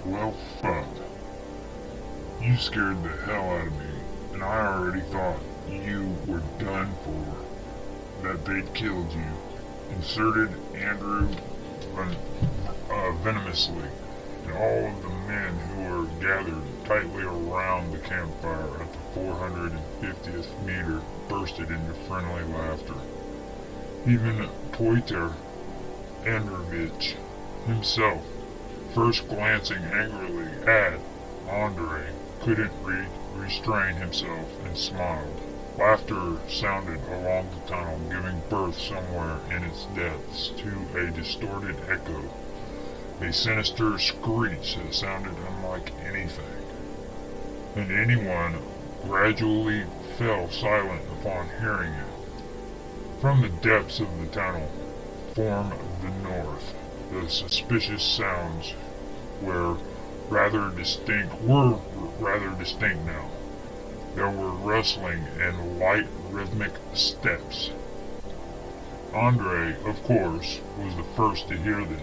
Well, fuck. You scared the hell out of me, and I already thought you were done for. That they'd killed you. Inserted Andrew venomously, and all of the men who were gathered tightly around the campfire at the 450th meter bursted into friendly laughter. Even Pyotr Andreevich himself, first glancing angrily at Andrei, couldn't restrain himself and smiled. Laughter sounded along the tunnel, giving birth somewhere in its depths to a distorted echo, a sinister screech that sounded unlike anything. And anyone gradually fell silent upon hearing it. From the depths of the tunnel, from the north, the suspicious sounds were rather distinct now. There were rustling and light rhythmic steps. Andrei, of course, was the first to hear them.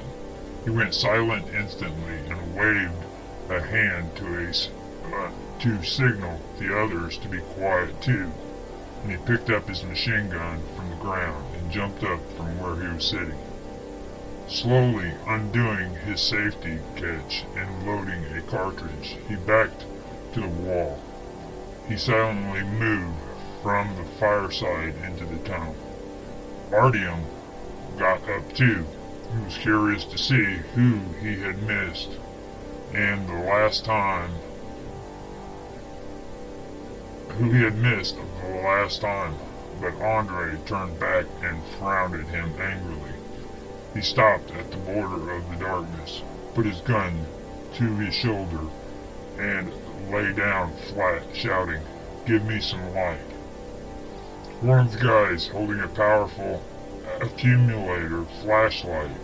He went silent instantly and waved a hand to signal the others to be quiet too. And he picked up his machine gun from the ground and jumped up from where he was sitting. Slowly undoing his safety catch and loading a cartridge, he backed to the wall. He silently moved from the fireside into the tunnel. Artyom got up too. He was curious to see who he had missed, and the last time but Andrei turned back and frowned at him angrily. He stopped at the border of the darkness, put his gun to his shoulder, and lay down flat, shouting, "Give me some light." One of the guys holding a powerful accumulator flashlight,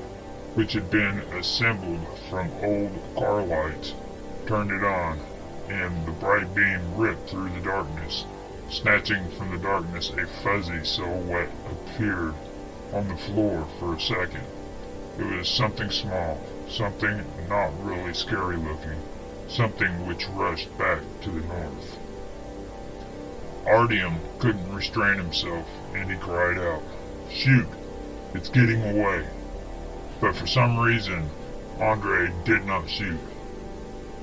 which had been assembled from old car lights, turned it on, and the bright beam ripped through the darkness. Snatching from the darkness, a fuzzy silhouette appeared on the floor for a second. It was something small, something not really scary looking, something which rushed back to the north. Artyom couldn't restrain himself, and he cried out, "Shoot! It's getting away!" But for some reason, Andrei did not shoot.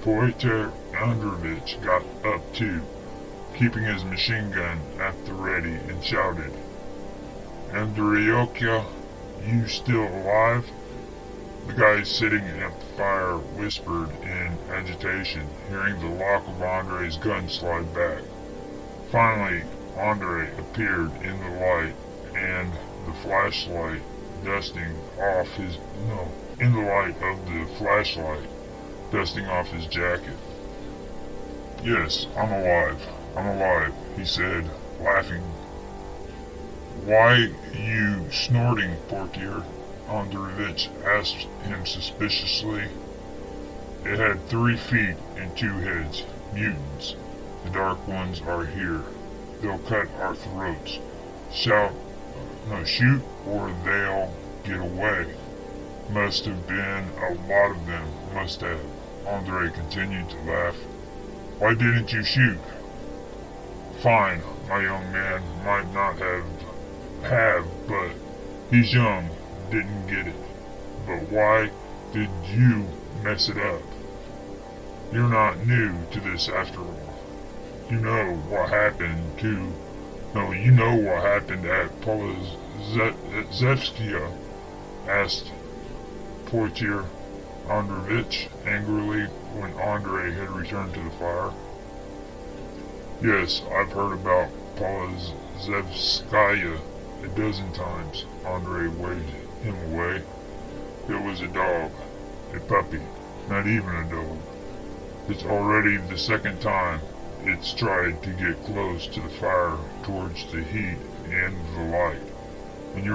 Pyotr Andreevich got up too, keeping his machine gun at the ready, and shouted, "Andreyokya, you still alive?" The guy sitting at the fire whispered in agitation, hearing the lock of Andrei's gun slide back. Finally, Andrei appeared in the light, and the flashlight dusting off his jacket. "Yes, I'm alive, he said, laughing. "Why you snorting, Pyotr?" Andreevich asked him suspiciously. "It had 3 feet and 2 heads. Mutants. The Dark Ones are here. They'll cut our throats. Shoot, or they'll get away. Must have been a lot of them, must have." Andrei continued to laugh. "Why didn't you shoot?" "Fine, my young man might not have, but he's young, didn't get it. But why did you mess it up? You're not new to this after all. You know what happened at Polozevskia?" asked Pyotr Andreevich angrily when Andrei had returned to the fire. "Yes, I've heard about Polozevskaya a dozen times." Andrei waved him away. "It was a dog, a puppy, not even a dog. It's already the second time it's tried to get close to the fire, towards the heat and the light. And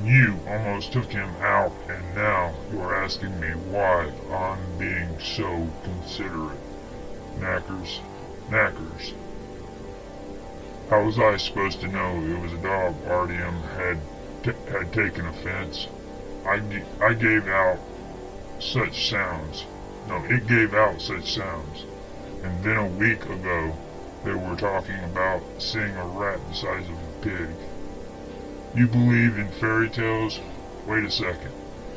you almost took him out, and now you're asking me why I'm being so considerate. Knackers. How was I supposed to know it was a dog?" Artyom had taken offense. I gave out such sounds. No, it gave out such sounds. And then a week ago, they were talking about seeing a rat the size of a pig. You believe in fairy tales? Wait a second,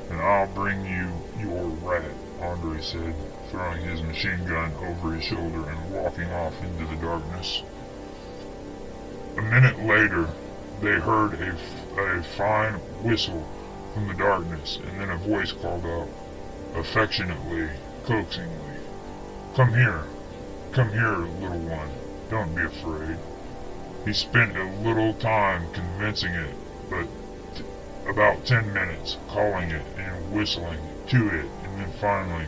and I'll bring you your rat, Andre said, throwing his machine gun over his shoulder and walking off into the darkness. A minute later, they heard a fine whistle from the darkness, and then a voice called out, affectionately, coaxingly, come here, little one, don't be afraid." He spent a little time convincing it, but about 10 minutes calling it and whistling to it, and then finally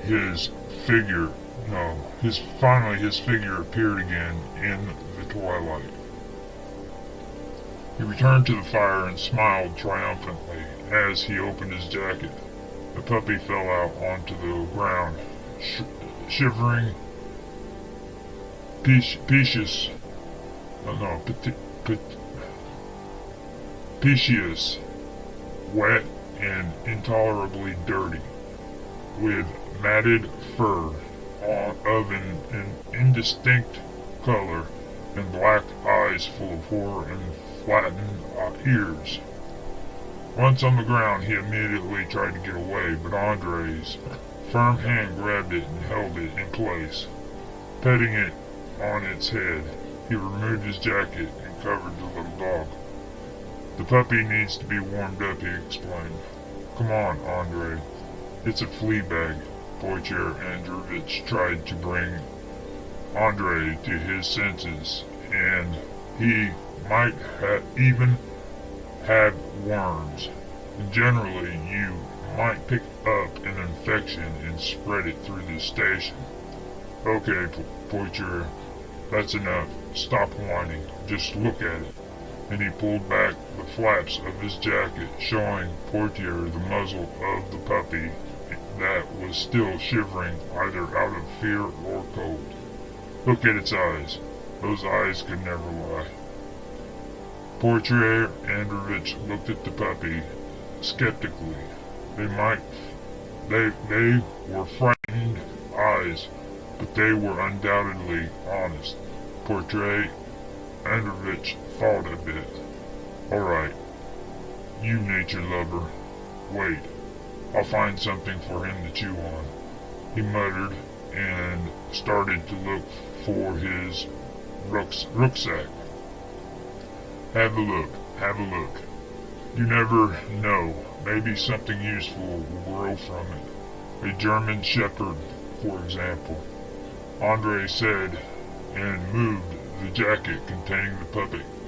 his figure appeared again in the twilight. He returned to the fire and smiled triumphantly as he opened his jacket. The puppy fell out onto the ground, shivering, Pecious, wet and intolerably dirty, with matted fur of an indistinct color and black eyes full of horror and flattened ears. Once on the ground, he immediately tried to get away, but Andre's firm hand grabbed it and held it in place. Petting it on its head, he removed his jacket and covered the little dog. "The puppy needs to be warmed up," he explained. "Come on, Andre. It's a flea bag." Wojciech Androvich tried to bring Andre to his senses, and he might even have worms. And generally, you might pick up an infection and spread it through the station. "Okay, Wojciech, that's enough. Stop whining. Just look at it." And he pulled back the flaps of his jacket, showing Wojciech the muzzle of the puppy that was still shivering either out of fear or cold. "Look at its eyes. Those eyes could never lie." Wojciech Androvich looked at the puppy skeptically. They were frightened eyes, but they were undoubtedly honest. Wojciech Androvich thought a bit. "All right, you nature lover. Wait, I'll find something for him to chew on," he muttered and started to look for his rucksack. Have a look. You never know, maybe something useful will grow from it. A German shepherd, for example, Andre said, and moved the jacket containing the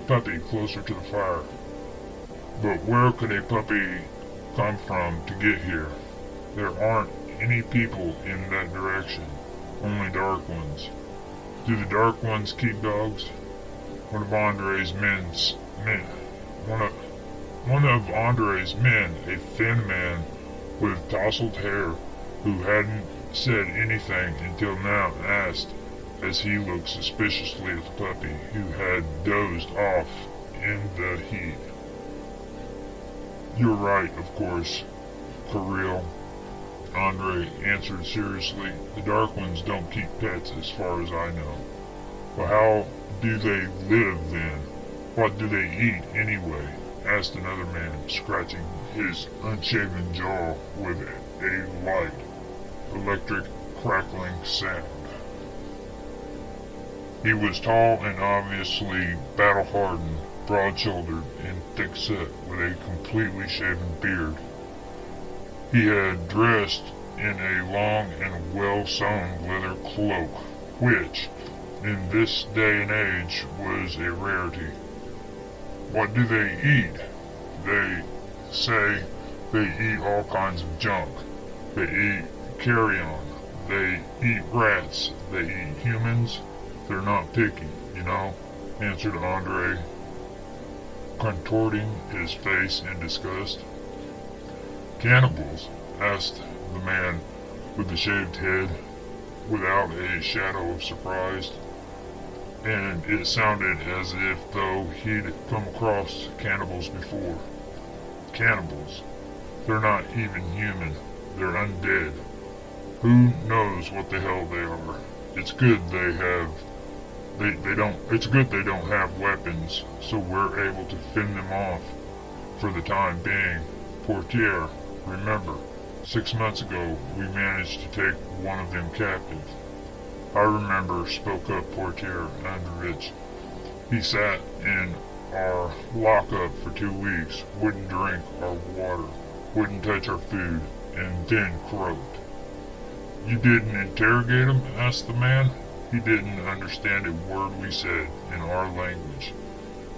puppy closer to the fire. "But where could a puppy come from to get here? There aren't any people in that direction, only dark ones. Do the dark ones keep dogs?" One of Andre's men, a thin man with tousled hair who hadn't said anything until now, asked as he looked suspiciously at the puppy, who had dozed off in the heat. "You're right, of course, Kirill," Andre answered seriously. "The dark ones don't keep pets as far as I know." "Well, how do they live then? What do they eat anyway?" asked another man, scratching his unshaven jaw with a light, electric crackling sound. He was tall and obviously battle-hardened, broad-shouldered, and thick-set, with a completely shaven beard. He had dressed in a long and well-sewn leather cloak, which, in this day and age, was a rarity. "What do they eat?" "They say they eat all kinds of junk. They eat carrion. They eat rats. They eat humans. They're not picky, you know," answered Andre, contorting his face in disgust. "Cannibals?" asked the man with the shaved head, without a shadow of surprise, and it sounded as if though he'd come across cannibals before. "Cannibals? They're not even human. They're undead. Who knows what the hell they are? It's good they don't, it's good they don't have weapons, so we're able to fend them off for the time being. Portier, remember, 6 months ago we managed to take one of them captive. I remember, spoke up Portier Androvich. He sat in our lockup for 2 weeks, wouldn't drink our water, wouldn't touch our food, and then croaked. You didn't interrogate him? Asked the man. He didn't understand a word we said in our language.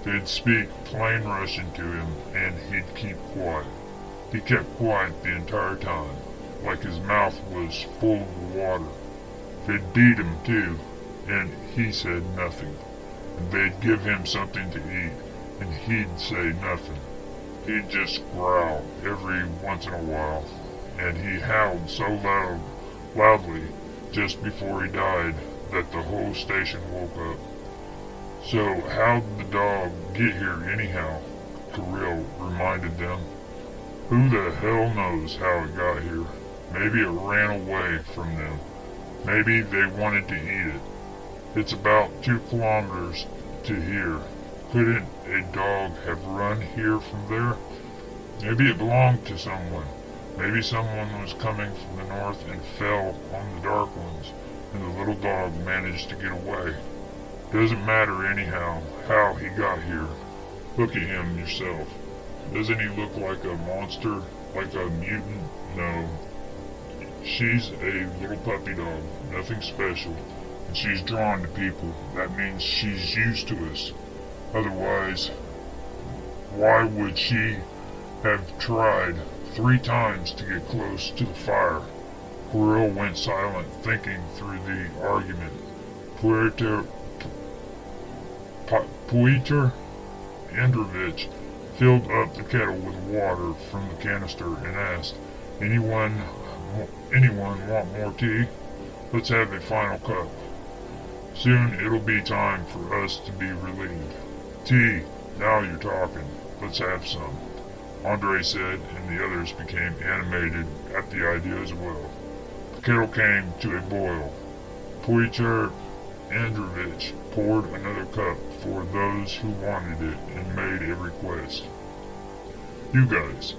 They'd speak plain Russian to him, and he'd keep quiet. He kept quiet the entire time, like his mouth was full of water. They'd beat him, too, and he said nothing. And they'd give him something to eat, and he'd say nothing. He'd just growl every once in a while, and he howled so loudly just before he died that the whole station woke up. So how'd the dog get here anyhow? Kirill reminded them. Who the hell knows how it got here? Maybe it ran away from them. Maybe they wanted to eat it. It's about 2 kilometers to here. Couldn't a dog have run here from there? Maybe it belonged to someone. Maybe someone was coming from the north and fell on the dark ones, and the little dog managed to get away. Doesn't matter anyhow how he got here. Look at him yourself. Doesn't he look like a monster? Like a mutant? No. She's a little puppy dog, nothing special, and she's drawn to people. That means she's used to us. Otherwise, why would she have tried 3 times to get close to the fire? Kirill went silent, thinking through the argument. Pyotr Androvich filled up the kettle with water from the canister and asked, Anyone want more tea? Let's have a final cup. Soon it'll be time for us to be relieved. Tea, now you're talking. Let's have some. Andrei said, and the others became animated at the idea as well. The kettle came to a boil. Pyotr Androvich poured another cup for those who wanted it and made a request. You guys,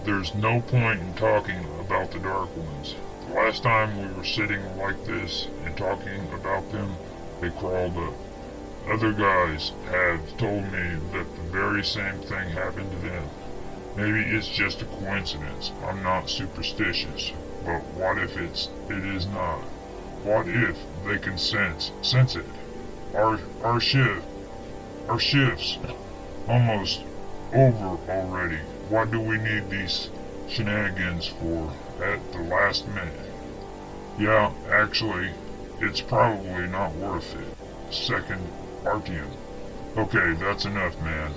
there's no point in talking about the Dark Ones. The last time we were sitting like this and talking about them, they crawled up. Other guys have told me that the very same thing happened to them. Maybe it's just a coincidence. I'm not superstitious. But what if it is not? What if they can sense it? Our shift's almost over already. What do we need these shenanigans for at the last minute? Yeah, actually, it's probably not worth it. Second Artyom. Okay, that's enough, man.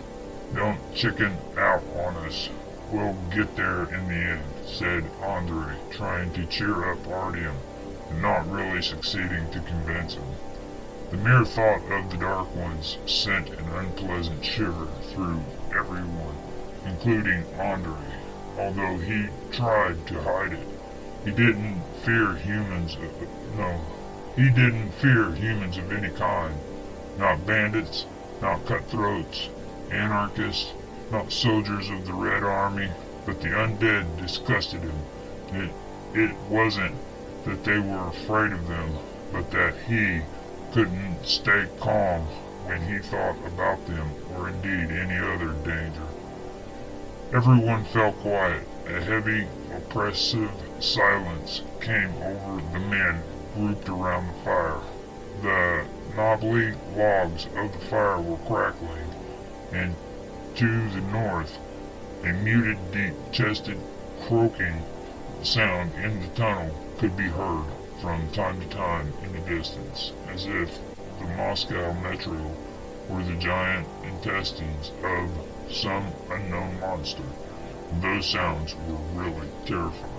Don't chicken out on us. We'll get there in the end, said Andrei, trying to cheer up Artyom, and not really succeeding to convince him. The mere thought of the Dark Ones sent an unpleasant shiver through everyone, including Andrei, although he tried to hide it. He didn't fear humans of any kind. Not bandits, not cutthroats, anarchists, not soldiers of the Red Army, but the undead disgusted him. It wasn't that they were afraid of them, but that he couldn't stay calm when he thought about them, or indeed any other danger. Everyone fell quiet. A heavy, oppressive silence came over the men grouped around the fire. The knobbly logs of the fire were crackling, and to the north, a muted, deep-chested, croaking sound in the tunnel could be heard from time to time in the distance, as if the Moscow metro were the giant intestines of some unknown monster. And those sounds were really terrifying.